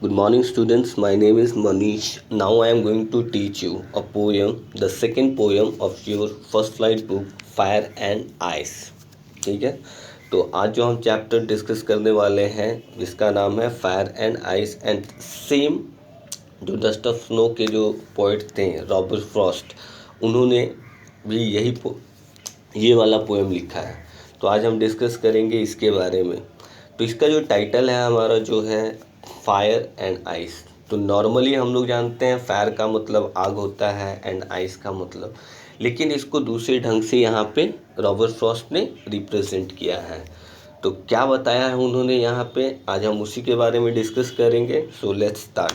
Good morning, students. My name is Manish. Now I am going to teach you a poem, the second poem of your first flight book, Fire and Ice. ठीक है, तो आज जो हम chapter discuss करने वाले हैं जिसका नाम है fire and ice and same जो डस्ट ऑफ स्नो के जो पोइट थे रॉबर्ट फ्रॉस्ट, उन्होंने भी ये वाला पोएम लिखा है। तो आज हम डिस्कस करेंगे इसके बारे में। तो इसका जो टाइटल है हमारा जो है फायर एंड आइस। तो नॉर्मली हम लोग जानते हैं फायर का मतलब आग होता है एंड आइस का मतलब, लेकिन इसको दूसरे ढंग से यहाँ पे रॉबर्ट फ्रॉस्ट ने रिप्रेजेंट किया है। तो क्या बताया है उन्होंने यहाँ पे, आज हम उसी के बारे में डिस्कस करेंगे। So let's start.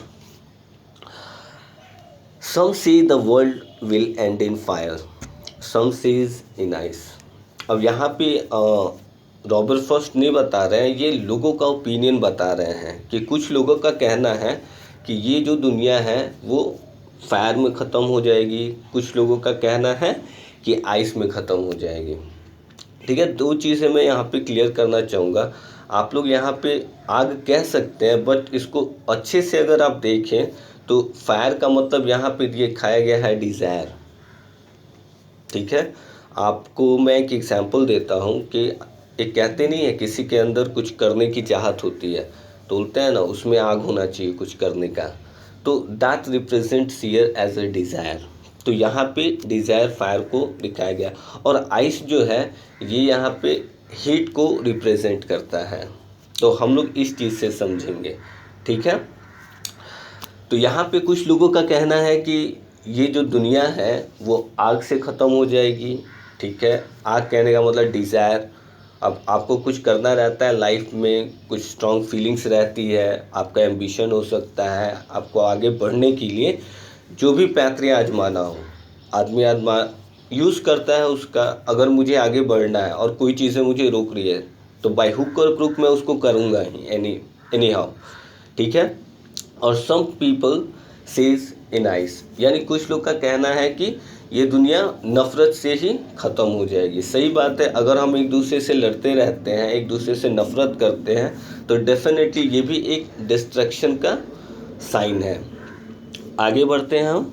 Some say the world will end in fire, some say in ice. अब यहाँ पे रॉबर्ट फ्रॉस्ट नहीं बता रहे हैं, ये लोगों का ओपिनियन बता रहे हैं कि कुछ लोगों का कहना है कि ये जो दुनिया है वो फायर में ख़त्म हो जाएगी, कुछ लोगों का कहना है कि आइस में ख़त्म हो जाएगी। ठीक है, दो चीज़ें मैं यहाँ पे क्लियर करना चाहूँगा। आप लोग यहाँ पे आग कह सकते हैं, बट इसको अच्छे से अगर आप देखें तो फायर का मतलब यहाँ पे दिखाया गया है डिज़ायर। ठीक है, आपको मैं एक एग्जांपल देता हूँ कि एक कहते नहीं है किसी के अंदर कुछ करने की चाहत होती है, तो बोलते हैं ना उसमें आग होना चाहिए कुछ करने का। तो that represents here as a desire. तो यहाँ पे डिज़ायर फायर को दिखाया गया, और आइस जो है ये यहाँ पे हीट को रिप्रेजेंट करता है। तो हम लोग इस चीज़ से समझेंगे। ठीक है, तो यहाँ पे कुछ लोगों का कहना है कि ये जो दुनिया है वो आग से ख़त्म हो जाएगी। ठीक है, आग कहने का मतलब डिज़ायर। अब आपको कुछ करना रहता है लाइफ में, कुछ स्ट्रॉन्ग फीलिंग्स रहती है, आपका एम्बिशन हो सकता है, आपको आगे बढ़ने के लिए जो भी पैतरे आजमाना हो, आदमी यूज़ करता है उसका। अगर मुझे आगे बढ़ना है और कोई चीज़ें मुझे रोक रही है तो बाय हुक और क्रुक मैं उसको करूँगा ही एनी हाउ। ठीक है, और some people says in ice, यानी कुछ लोग का कहना है कि ये दुनिया नफ़रत से ही ख़त्म हो जाएगी। सही बात है, अगर हम एक दूसरे से लड़ते रहते हैं, एक दूसरे से नफ़रत करते हैं, तो डेफिनेटली ये भी एक डिस्ट्रक्शन का साइन है। आगे बढ़ते हैं हम।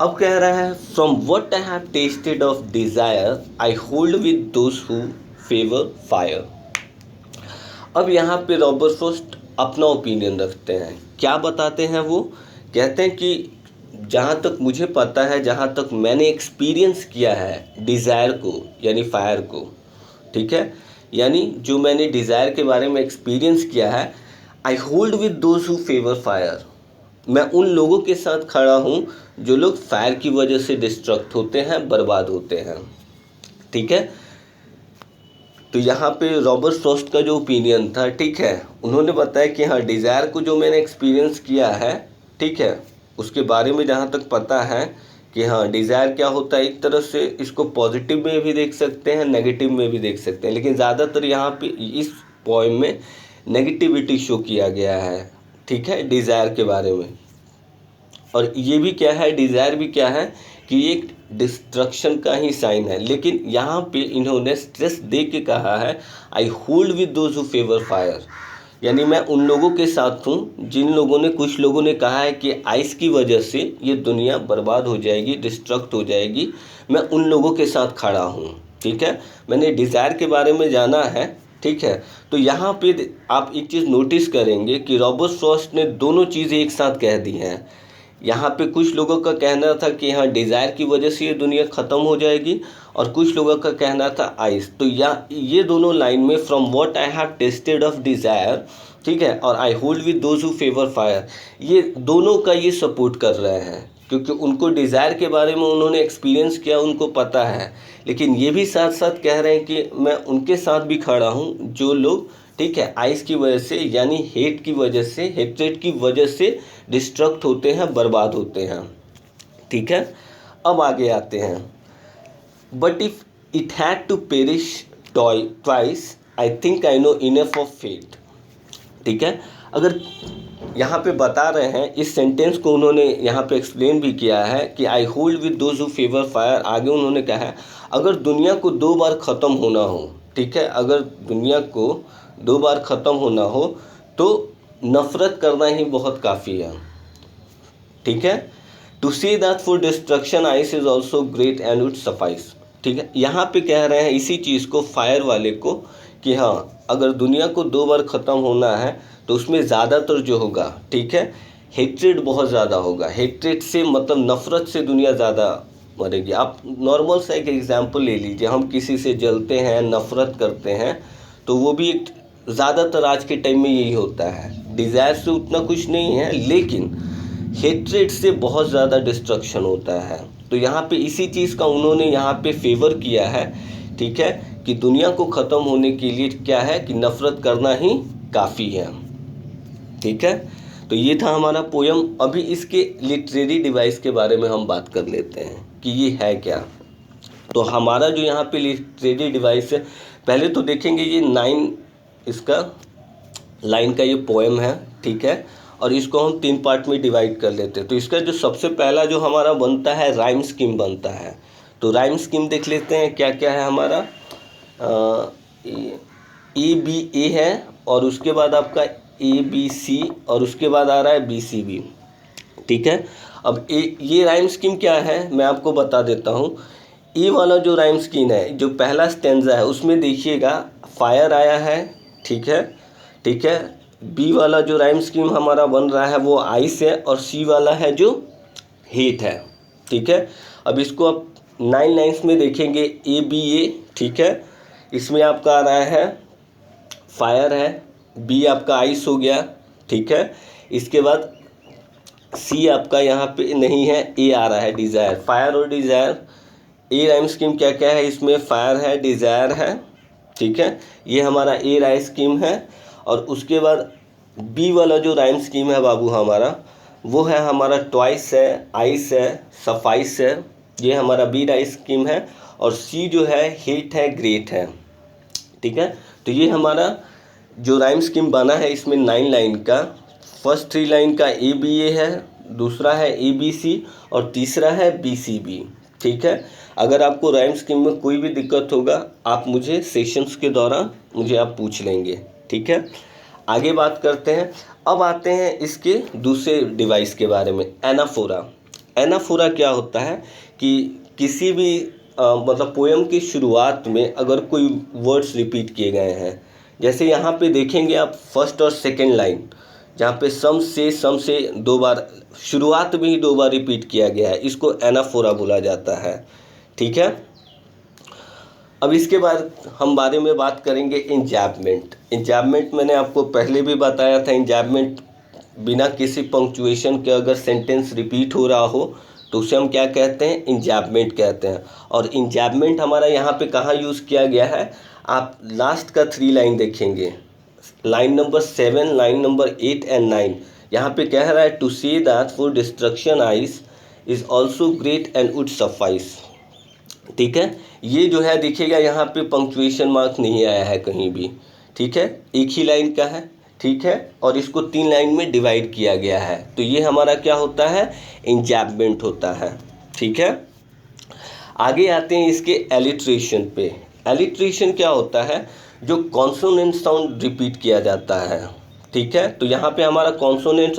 अब कह रहा है from what I have tested of desire I hold with those who favour fire. अब यहाँ पे रॉबर्ट फ्रॉस्ट अपना ओपिनियन रखते हैं। क्या बताते हैं वो? कहते हैं कि जहाँ तक मुझे पता है, जहाँ तक मैंने एक्सपीरियंस किया है डिज़ायर को यानी फायर को, ठीक है, यानी जो मैंने डिज़ायर के बारे में एक्सपीरियंस किया है, I hold with those who favour fire. मैं उन लोगों के साथ खड़ा हूँ जो लोग फायर की वजह से डिस्ट्रक्ट होते हैं, बर्बाद होते हैं। ठीक है, तो यहाँ पे रॉबर्ट फ्रॉस्ट का जो ओपिनियन था, ठीक है, उन्होंने बताया कि हाँ डिज़ायर को जो मैंने एक्सपीरियंस किया है, ठीक है, उसके बारे में जहाँ तक पता है कि हाँ डिज़ायर क्या होता है। एक तरह से इसको पॉजिटिव में भी देख सकते हैं, नेगेटिव में भी देख सकते हैं, लेकिन ज़्यादातर यहाँ पे इस पोएम में नेगेटिविटी शो किया गया है। ठीक है, डिज़ायर के बारे में। और ये भी क्या है, डिज़ायर भी क्या है कि एक डिस्ट्रक्शन का ही साइन है। लेकिन यहाँ पे इन्होंने स्ट्रेस दे के कहा है I hold with those who favour fire, यानी मैं उन लोगों के साथ हूँ जिन लोगों ने, कुछ लोगों ने कहा है कि आइस की वजह से ये दुनिया बर्बाद हो जाएगी, डिस्ट्रक्ट हो जाएगी, मैं उन लोगों के साथ खड़ा हूँ। ठीक है, मैंने डिज़ायर के बारे में जाना है। ठीक है, तो यहाँ पे आप एक चीज़ नोटिस करेंगे कि रॉबर्ट फ्रॉस्ट ने दोनों चीज़ें एक साथ कह दी हैं। यहाँ पे कुछ लोगों का कहना था कि हाँ डिज़ायर की वजह से ये दुनिया ख़त्म हो जाएगी, और कुछ लोगों का कहना था आइस। तो ये दोनों लाइन में from what I have tested of desire, ठीक है, और I hold with those who favour fire, ये दोनों का ये सपोर्ट कर रहे हैं, क्योंकि उनको डिज़ायर के बारे में उन्होंने एक्सपीरियंस किया, उनको पता है। लेकिन ये भी साथ साथ कह रहे हैं कि मैं उनके साथ भी खड़ा हूँ जो लोग, ठीक है, आइस की वजह से यानी हेट की वजह से, हेट्रेट की वजह से डिस्ट्रक्ट होते हैं, बर्बाद होते हैं। ठीक है, अब आगे आते हैं। But if it had to perish twice I think I know enough of fate. ठीक है, अगर यहाँ पे बता रहे हैं, इस सेंटेंस को उन्होंने यहाँ पे एक्सप्लेन भी किया है कि I hold with those who favour fire. आगे उन्होंने कहा है अगर दुनिया को 2 बार ख़त्म होना हो, ठीक है, अगर दुनिया को 2 बार ख़त्म होना हो तो नफ़रत करना ही बहुत काफ़ी है, ठीक है। To see that for destruction ice is also great and would suffice, ठीक है। यहाँ पे कह रहे हैं इसी चीज़ को, फायर वाले को, कि हाँ अगर दुनिया को 2 बार ख़त्म होना है तो उसमें ज़्यादातर जो होगा, ठीक है, हेट्रेड बहुत ज़्यादा होगा। हेट्रेड से मतलब नफ़रत से दुनिया ज़्यादा मरेगी। आप नॉर्मल सा एक एग्जांपल ले लीजिए, हम किसी से जलते हैं, नफ़रत करते हैं, तो वो भी एक ज़्यादातर आज के टाइम में यही होता है। डिज़ायर से उतना कुछ नहीं है, लेकिन हेट्रेड से बहुत ज़्यादा डिस्ट्रक्शन होता है। तो यहाँ पे इसी चीज़ का उन्होंने यहाँ पे फेवर किया है, ठीक है, कि दुनिया को ख़त्म होने के लिए क्या है कि नफ़रत करना ही काफ़ी है, ठीक है। तो ये था हमारा पोयम। अभी इसके लिटरेरी डिवाइस के बारे में हम बात कर लेते हैं कि ये है क्या। तो हमारा जो यहाँ पे लिटरेरी डिवाइस है, पहले तो देखेंगे ये 9 इसका लाइन का ये पोएम है, ठीक है, और इसको हम 3 पार्ट में डिवाइड कर लेते हैं। तो इसका जो सबसे पहला जो हमारा बनता है राइम स्कीम बनता है। तो राइम स्कीम देख लेते हैं क्या क्या है हमारा। A B A है, और उसके बाद आपका ABC, और उसके बाद आ रहा है BCB, ठीक है। अब ये राइम स्कीम क्या है मैं आपको बता देता हूँ। ए वाला जो राइम स्कीम है, जो पहला स्टेंजा है, उसमें देखिएगा फायर आया है, ठीक है, ठीक है। बी वाला जो राइम स्कीम हमारा बन रहा है वो आइस है, और सी वाला है जो हीट है, ठीक है। अब इसको आप 9 लाइन्स में देखेंगे, A B A, ठीक है। इसमें आपका आ रहा है फायर है, बी आपका आइस हो गया, ठीक है। इसके बाद सी आपका यहाँ पे नहीं है, ए आ रहा है डिज़ायर, फायर और डिज़ायर। ए राइम स्कीम क्या क्या है, इसमें फायर है, डिज़ायर है, ठीक है, ये हमारा ए राइम स्कीम है। और उसके बाद बी वाला जो राइम स्कीम है बाबू हमारा, वो है हमारा ट्वाइस है, आइस है, सफाइस है, ये हमारा बी राइम स्कीम है। और सी जो है हीट है, ग्रेट है, ठीक है। तो ये हमारा जो राइम स्कीम बना है इसमें 9 लाइन का, फर्स्ट 3 लाइन का A B A है, दूसरा है ABC, और तीसरा है BCB, ठीक है। अगर आपको राइम स्कीम में कोई भी दिक्कत होगा आप मुझे सेशंस के दौरान मुझे आप पूछ लेंगे, ठीक है। आगे बात करते हैं। अब आते हैं इसके दूसरे डिवाइस के बारे में, एनाफोरा। एनाफोरा क्या होता है कि किसी भी मतलब पोएम की शुरुआत में अगर कोई वर्ड्स रिपीट किए गए हैं, जैसे यहाँ पे देखेंगे आप फर्स्ट और सेकंड लाइन, जहाँ पे सम से 2 बार शुरुआत में ही 2 बार रिपीट किया गया है, इसको एनाफोरा बोला जाता है, ठीक है। अब इसके बाद हम बारे में बात करेंगे इंजैबमेंट। इंजैबमेंट मैंने आपको पहले भी बताया था। इंजैबमेंट बिना किसी पंक्चुएशन के अगर सेंटेंस रिपीट हो रहा हो तो उसे हम क्या कहते हैं, इंजैबमेंट कहते हैं। और इंजैबमेंट हमारा यहाँ पे कहाँ यूज़ किया गया है, आप लास्ट का 3 लाइन देखेंगे, line number 7, line number 8 and 9। यहाँ पे कह रहा है to see that for destruction ice is also great and would suffice, ठीक है। ये जो है देखिएगा यहाँ पे पंक्चुएशन मार्क नहीं आया है कहीं भी, ठीक है, एक ही लाइन का है, ठीक है, और इसको 3 लाइन में डिवाइड किया गया है। तो ये हमारा क्या होता है, इंजैबमेंट होता है, ठीक है। आगे आते हैं इसके एलिट्रेशन पे। एलिट्रेशन क्या होता है, जो कॉन्सोनेंट साउंड रिपीट किया जाता है, ठीक है। तो यहाँ पे हमारा कॉन्सोनेंट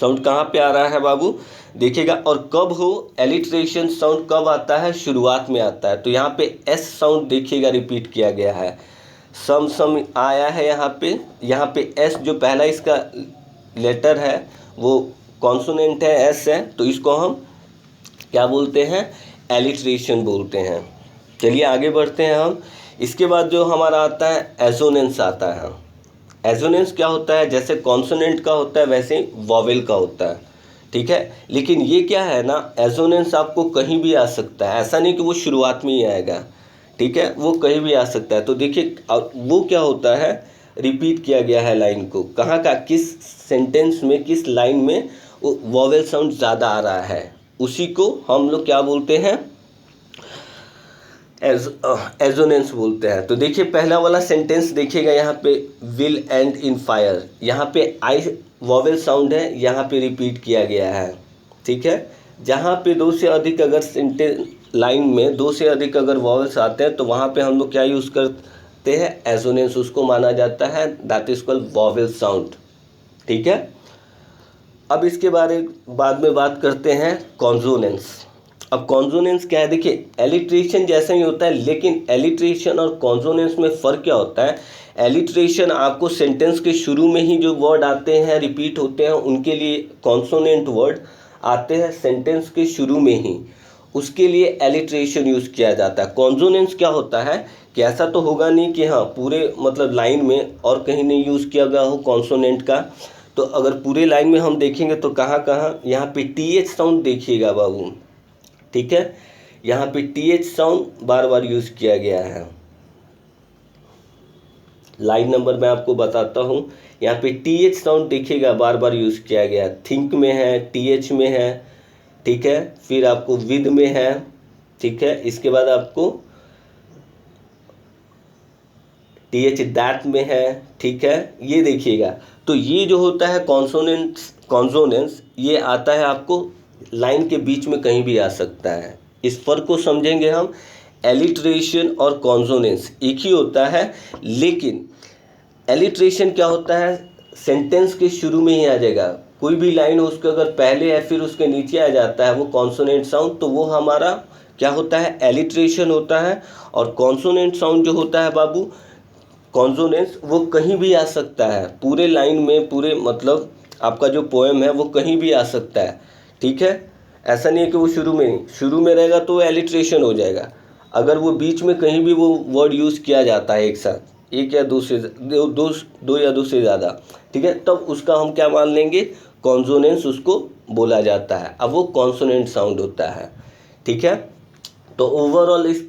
साउंड कहाँ पे आ रहा है बाबू, देखिएगा। और कब हो एलिट्रेशन साउंड कब आता है, शुरुआत में आता है। तो यहाँ पे एस साउंड देखिएगा रिपीट किया गया है, सम आया है यहाँ पे एस जो पहला इसका लेटर है वो कॉन्सोनेंट है, एस है, तो इसको हम क्या बोलते हैं, एलिट्रेशन बोलते हैं। चलिए आगे बढ़ते हैं हम। इसके बाद जो हमारा आता है एजोनेंस आता है। एजोनेंस क्या होता है, जैसे कॉन्सोनेंट का होता है वैसे ही वॉवेल का होता है, ठीक है। लेकिन ये क्या है ना, एजोनेंस आपको कहीं भी आ सकता है, ऐसा नहीं कि वो शुरुआत में ही आएगा, ठीक है, वो कहीं भी आ सकता है। तो देखिए वो क्या होता है, रिपीट किया गया है लाइन को, कहाँ का, किस सेंटेंस में, किस लाइन में वो वॉवेल साउंड ज़्यादा आ रहा है, उसी को हम लोग क्या बोलते हैं, एजोनेंस बोलते हैं। तो देखिए पहला वाला सेंटेंस देखिएगा, यहाँ पे विल एंड इन फायर, यहाँ पे आई वॉवेल साउंड है, यहाँ पे रिपीट किया गया है, ठीक है। जहाँ पे 2 से अधिक अगर सेंटेंस लाइन में 2 से अधिक अगर वॉवेल्स आते हैं तो वहाँ पे हम लोग क्या यूज़ करते हैं, एजोनेंस, उसको माना जाता है that is called vowel sound, ठीक है। अब इसके बाद में बात करते हैं कॉन्सोनेंस। अब कॉन्सोनेंस क्या है, देखिए एलिट्रेशन जैसा ही होता है, लेकिन एलिट्रेशन और कॉन्सोनेंस में फ़र्क क्या होता है। एलिट्रेशन आपको सेंटेंस के शुरू में ही जो वर्ड आते हैं रिपीट होते हैं, उनके लिए कॉन्सोनेंट वर्ड आते हैं सेंटेंस के शुरू में ही, उसके लिए एलिट्रेशन यूज़ किया जाता है। कॉन्सोनेंस क्या होता है कि ऐसा तो होगा नहीं कि हाँ पूरे मतलब लाइन में और कहीं नहीं यूज़ किया गया हो कॉन्सोनेंट का। तो अगर पूरे लाइन में हम देखेंगे तो कहाँ कहाँ, यहाँ पे TH साउंड देखिएगा बाबू, ठीक है, यहाँ पे TH साउंड बार बार यूज़ किया गया है। लाइन नंबर मैं आपको बताता हूँ, यहाँ पे TH साउंड देखिएगा बार बार यूज़ किया गया, थिंक में है, TH में है, ठीक है, फिर आपको विद में है, ठीक है, इसके बाद आपको TH दैट में है, ठीक है, ये देखिएगा। तो ये जो होता है कॉन्सोनेंस ये आता है आपको लाइन के बीच में कहीं भी आ सकता है। इस फर्क को समझेंगे हम। एलिट्रेशन और कॉन्सोनेंस एक ही होता है, लेकिन एलिट्रेशन क्या होता है, सेंटेंस के शुरू में ही आ जाएगा। कोई भी लाइन हो उसके अगर पहले या फिर उसके नीचे आ जाता है वो कॉन्सोनेंट साउंड, तो वो हमारा क्या होता है, एलिट्रेशन होता है। और कॉन्सोनेंट साउंड जो होता है बाबू, कॉन्सोनेंस, वो कहीं भी आ सकता है पूरे लाइन में, पूरे मतलब आपका जो पोएम है वो कहीं भी आ सकता है, ठीक है। ऐसा नहीं है कि वो शुरू में रहेगा तो एलिट्रेशन हो जाएगा। अगर वो बीच में कहीं भी वो वर्ड यूज़ किया जाता है एक साथ, एक या दो या दो से ज़्यादा, ठीक है, तब उसका हम क्या मान लेंगे, कॉन्सोनेंस उसको बोला जाता है। अब वो कॉन्सोनेंट साउंड होता है, ठीक है। तो ओवरऑल इस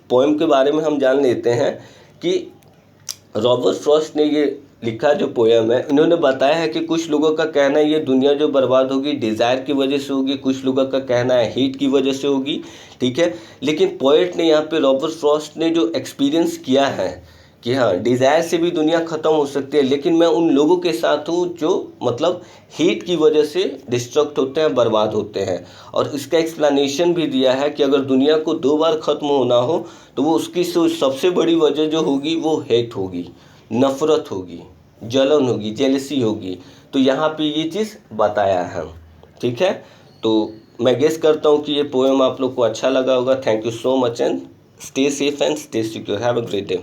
पोएम के बारे में हम जान लेते हैं कि रॉबर्ट फ्रॉस्ट ने ये लिखा जो पोएम है, इन्होंने बताया है कि कुछ लोगों का कहना है ये दुनिया जो बर्बाद होगी डिज़ायर की वजह से होगी, कुछ लोगों का कहना है हीट की वजह से होगी, ठीक है। लेकिन पोएट ने यहाँ पे रॉबर्ट फ्रॉस्ट ने जो एक्सपीरियंस किया है कि हाँ डिज़ायर से भी दुनिया ख़त्म हो सकती है, लेकिन मैं उन लोगों के साथ हूँ जो मतलब हीट की वजह से डिस्ट्रक्ट होते हैं, बर्बाद होते हैं। और इसका एक्सप्लेनेशन भी दिया है कि अगर दुनिया को 2 बार ख़त्म होना हो तो वो उसकी सबसे बड़ी वजह जो होगी वो हेट होगी, नफ़रत होगी, जलन होगी, जेलसी होगी। तो यहाँ पे ये चीज़ बताया है, ठीक है। तो मैं गेस करता हूँ कि ये पोएम आप लोग को अच्छा लगा होगा। Thank you so much and stay safe and stay secure. Have a great day.